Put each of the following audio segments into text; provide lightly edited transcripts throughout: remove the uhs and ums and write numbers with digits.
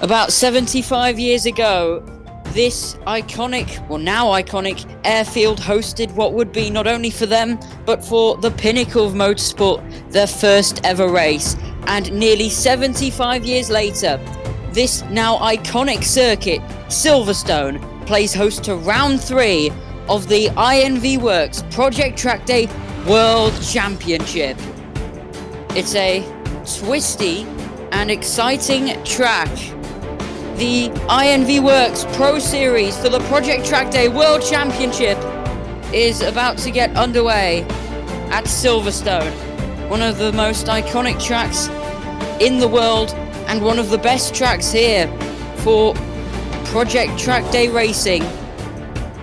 About 75 years ago, this iconic, well now iconic, airfield hosted what would be not only for them, but for the pinnacle of motorsport, their first ever race. And nearly 75 years later, this now iconic circuit, Silverstone, plays host to round 3 of the INV Works Project Trackday World Championship. It's a twisty and exciting track. The INV Works Pro Series for the Project Trackday World Championship is about to get underway at Silverstone, one of the most iconic tracks in the world and one of the best tracks here for Project Trackday racing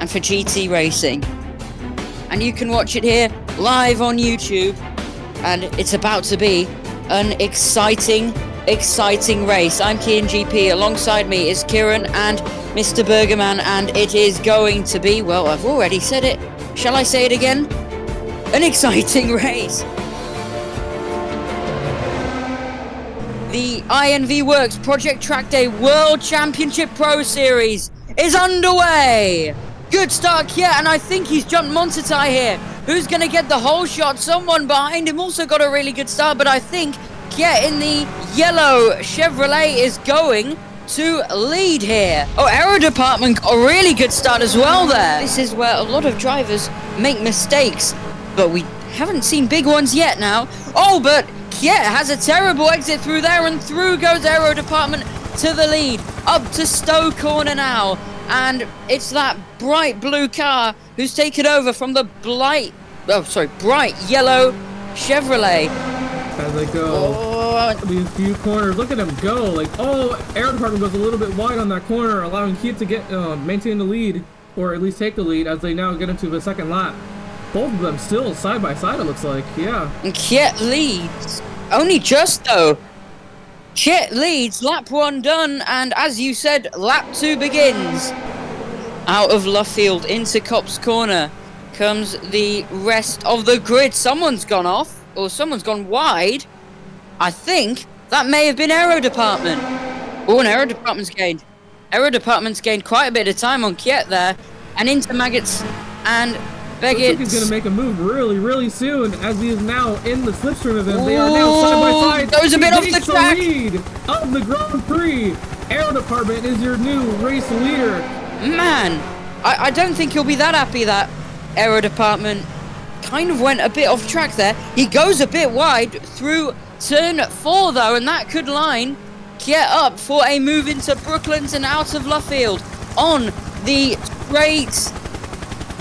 and for GT racing. And you can watch it here live on YouTube, and it's about to be an exciting race. I'm Kiet GP. Alongside me is Kieran and Mr. Bergerman, and it is going to be, well, I've already said it. Shall I say it again? An exciting race. The INV Works Project Trackday World Championship Pro Series is underway. Good start, Kiet, and I think he's jumped Montatai here. Who's going to get the whole shot? Someone behind him also got a really good start, but I think Kiet in the yellow Chevrolet is going to lead here. Oh, Aero Department got a really good start as well there. This is where a lot of drivers make mistakes, but we haven't seen big ones yet now. Oh, but Kiet has a terrible exit through there, and through goes Aero Department to the lead. Up to Stowe Corner now, and it's that bright blue car who's taken over from the bright yellow Chevrolet. As they go, these few corners, look at them go. Like, Aero Department goes a little bit wide on that corner, allowing Kiet to get maintain the lead, or at least take the lead as they now get into the second lap. Both of them still side by side, it looks like, yeah. And Kiet leads, only just though. Kiet leads, lap 1 done, and as you said, lap 2 begins. Out of Luffield into Copse Corner comes the rest of the grid. Someone's gone off. Or someone's gone wide. I think that may have been Aero Department. Oh, and Aero Department's gained. Aero Department's gained quite a bit of time on Kiet there. And into Maggots and Begits. Looks like he's going to make a move really soon, as he is now in the slipstream of them. They are now side by side. Goes a bit off the track. Lead of the Grand Prix. Aero Department is your new race leader. Man, I don't think he'll be that happy that Aero Department kind of went a bit off track there. He goes a bit wide through turn 4 though, and that could line Kiet up for a move into Brooklands and out of Luffield on the straight.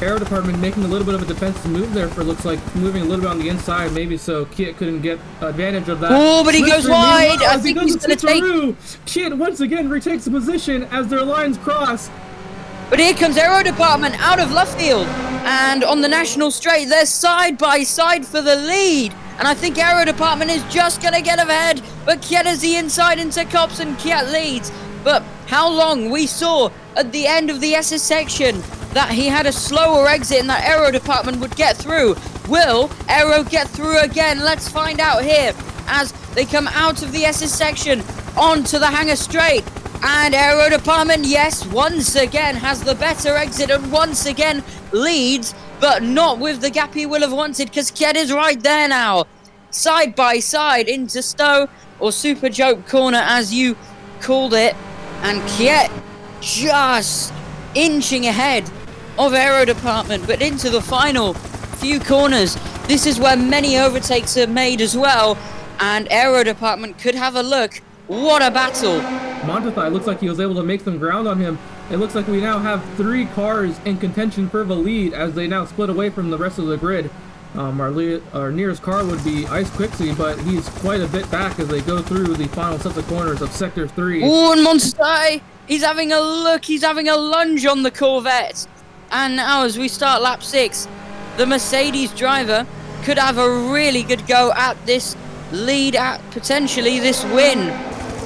Aero Department making a little bit of a defensive move there, for looks like moving a little bit on the inside, maybe so Kiet couldn't get advantage of that. Oh, but he goes wide. I think he's going to take. Kiet once again retakes the position as their lines cross. But here comes Aero Department out of Luffield, and on the national straight, they're side by side for the lead. And I think Aero Department is just going to get ahead, but Kiet is the inside into Copse, and Kiet leads. But how long? We saw at the end of the SS section that he had a slower exit and that Aero Department would get through. Will Aero get through again? Let's find out here as they come out of the SS section onto the hangar straight. And Aero Department, yes, once again has the better exit and once again leads, but not with the gap he will have wanted, because Kiet is right there now. Side by side into Stowe, or Super Joke Corner as you called it. And Kiet just inching ahead of Aero Department, but into the final few corners. This is where many overtakes are made as well, and Aero Department could have a look. What a battle. Montatai looks like he was able to make some ground on him. It looks like we now have 3 cars in contention for the lead as they now split away from the rest of the grid. Our nearest car would be Ice Quixie, but he's quite a bit back as they go through the final sets of corners of Sector 3. Oh, and Montatai, he's having a look, he's having a lunge on the Corvette. And now as we start lap 6, the Mercedes driver could have a really good go at this lead, at potentially this win.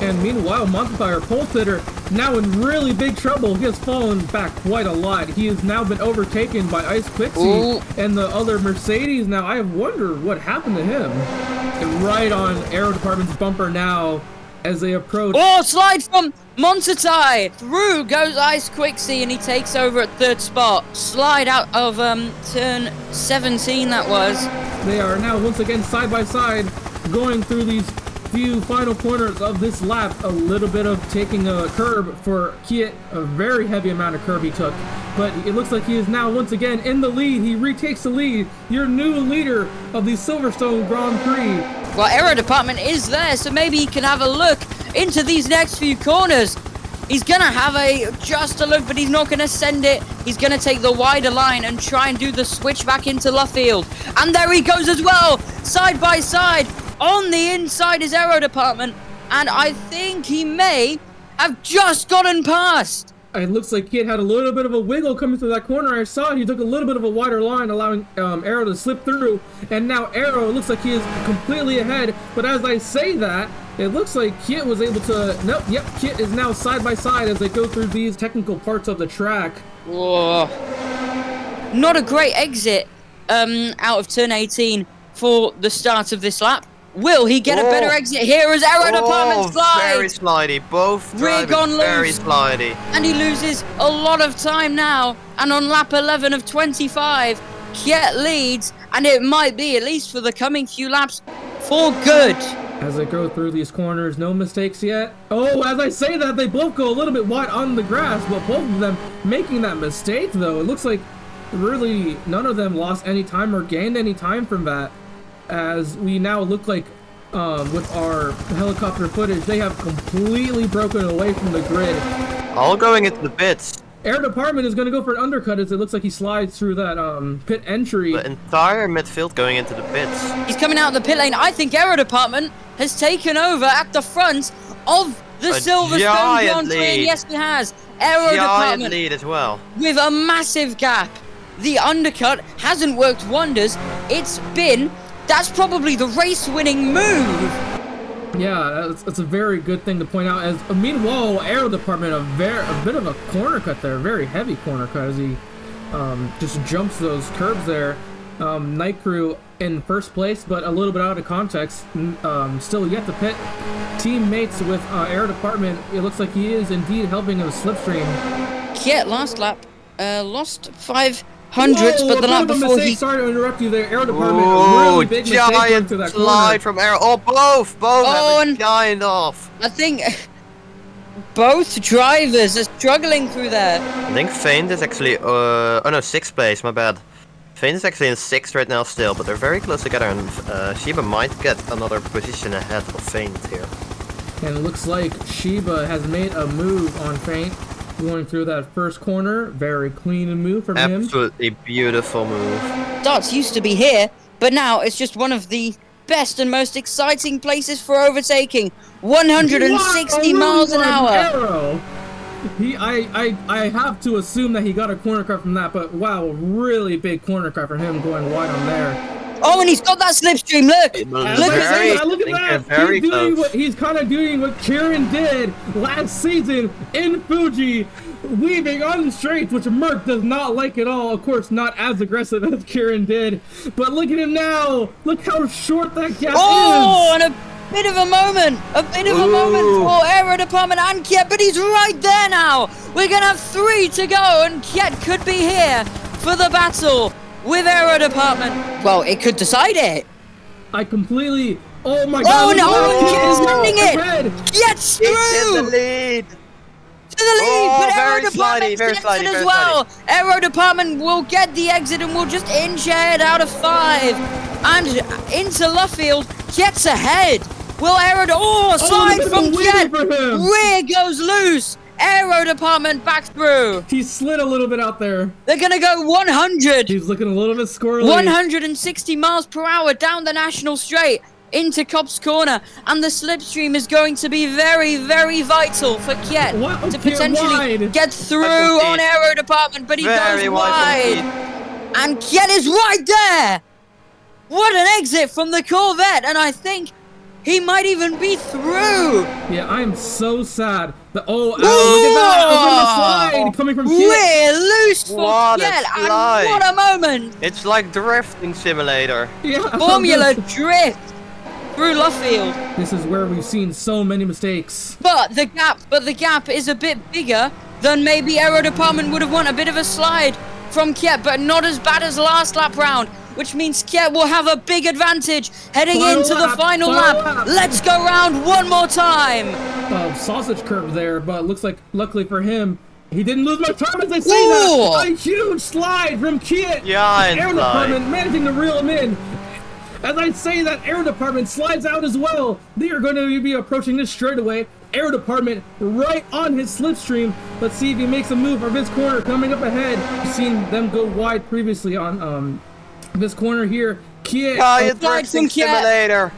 And meanwhile, Montatai, our pole sitter, now in really big trouble. He has fallen back quite a lot. He has now been overtaken by Ice Quixie and the other Mercedes. Now, I wonder what happened to him. And right on Aero Department's bumper now. as they approach. Oh, slide from Montatai. Through goes Ice Quixie, and he takes over at 3rd spot. Slide out of turn 17, that was. They are now once again side by side, going through these few final corners of this lap. A little bit of taking a curb for Kiet, a very heavy amount of curb he took. But it looks like he is now once again in the lead. He retakes the lead. Your new leader of the Silverstone Grand Prix. Well, Aero Department is there, so maybe he can have a look into these next few corners. He's going to have just a look, but he's not going to send it. He's going to take the wider line and try and do the switch back into Luffield. And there he goes as well, side by side. On the inside is Aero Department, and I think he may have just gotten past. It looks like Kiet had a little bit of a wiggle coming through that corner. I saw he took a little bit of a wider line, allowing Aero to slip through. And now Aero, it looks like he is completely ahead. But as I say that, it looks like Kiet was able to... Nope, yep, Kiet is now side by side as they go through these technical parts of the track. Whoa. Not a great exit out of turn 18 for the start of this lap. Will he get a better exit here as Aero Department slides? Very slidey. Both drivers very slidey. And he loses a lot of time now. And on lap 11 of 25, Kiet leads. And it might be, at least for the coming few laps, for good. As they go through these corners, no mistakes yet. Oh, as I say that, they both go a little bit wide on the grass. But both of them making that mistake, though. It looks like really none of them lost any time or gained any time from that. As we now look like, with our helicopter footage, they have completely broken away from the grid. All going into the pits. Air Department is going to go for an undercut as it looks like he slides through that pit entry. The entire midfield going into the pits. He's coming out of the pit lane. I think Aero Department has taken over at the front of the Silverstone Grand Prix. And yes, he has. Aero Department lead as well. With a massive gap. The undercut hasn't worked wonders. That's probably the race-winning move. Yeah, that's a very good thing to point out. As meanwhile, Aero Department a bit of a corner cut there, very heavy corner cut as he just jumps those curbs there. Night Crew in first place, but a little bit out of context. Still yet to pit. Teammates with Aero Department. It looks like he is indeed helping him slipstream. Yeah, last lap lost 500s, but the lap before he... Sorry to interrupt you there, Aero Department. A really big giant to that slide from Aero. Oh, both have a giant off. I think both drivers are struggling through there. I think Feint is actually, oh no, 6th place, my bad. Feint is actually in 6th right now still, but they're very close together, and Shiba might get another position ahead of Feint here. And it looks like Shiba has made a move on Feint. Going through that first corner, very clean move from him. Absolutely beautiful move. Darts used to be here, but now it's just one of the best and most exciting places for overtaking. 160 miles an hour. Arrow. I have to assume that he got a corner cut from that, but wow, really big corner cut for him going wide on there. Oh, and he's got that slipstream. Look at that. He's kind of doing what Kieran did last season in Fuji, weaving on the straights, which Merc does not like at all. Of course, not as aggressive as Kieran did. But look at him now. Look how short that gap is. Oh, and a bit of a moment. For Aero Department and Kiet, but he's right there now. We're going to have 3 to go, and Kiet could be here for the battle with Aero Department. Well, it could decide it. I completely... Oh my god. Oh no, Kiet's sending it. Kiet's through. It's in the lead. To the lead, but Aero very Department slidey, gets it as well. Aero Department will get the exit and will just inch ahead out of 5. And into Luffield, Kiet's ahead. Will Aero... slide from Kiet. Rear goes loose. Aero Department back through. He slid a little bit out there. They're going to go 100. He's looking a little bit squirrely. 160 miles per hour down the National Straight into Cobb's Corner. And the slipstream is going to be very, very vital for Kiet to potentially get through on Aero Department. But he goes wide. And Kiet is right there. What an exit from the Corvette. And I think he might even be through. Yeah, I am so sad. Look at that! Over the slide coming from Kiet. We're loose for Kiet, and what a moment! It's like drifting simulator. Yeah. Formula Drift through Luffield. This is where we've seen so many mistakes. But the gap is a bit bigger than maybe Aero Department would have won. A bit of a slide from Kiet, but not as bad as last lap round, which means Kiet will have a big advantage heading into the final lap. Let's go round one more time. Sausage curve there, but looks like luckily for him, he didn't lose much time as I say that. A huge slide from Kiet. Yeah, Aero Department managing to reel him in. As I say that, Aero Department slides out as well. They are going to be approaching this straightaway. Aero Department right on his slipstream. Let's see if he makes a move from this corner coming up ahead. You've seen them go wide previously on this corner here. Kiet. Simulator.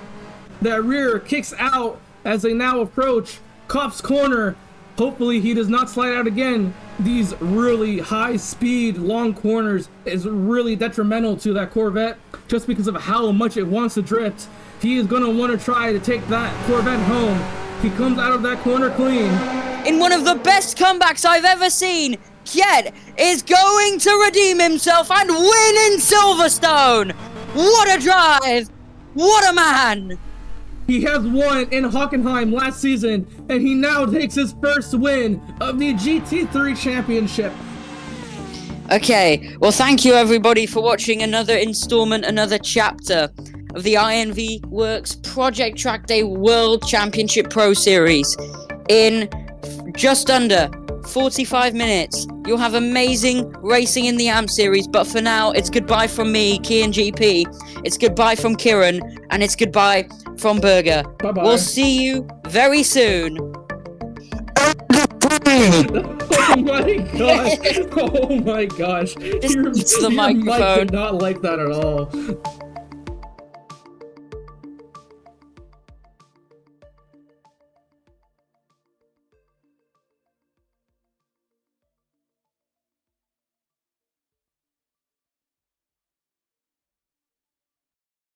That rear kicks out as they now approach Kopf's corner. Hopefully he does not slide out again. These really high speed long corners is really detrimental to that Corvette just because of how much it wants to drift. He is going to want to try to take that Corvette home. He comes out of that corner clean. In one of the best comebacks I've ever seen, Kiet is going to redeem himself and win in Silverstone. What a drive! What a man! He has won in Hockenheim last season, and he now takes his first win of the GT3 Championship. Okay, well thank you everybody for watching another installment, another chapter of the INV Works Project Trackday World Championship Pro Series. In just under 45 minutes, you'll have amazing racing in the AMP series, but for now, it's goodbye from me, Key and GP, it's goodbye from Kieran, and it's goodbye from Berger. Bye-bye. We'll see you very soon. Oh my gosh! Oh my gosh! Just Your eats the mic microphone. did not like that at all.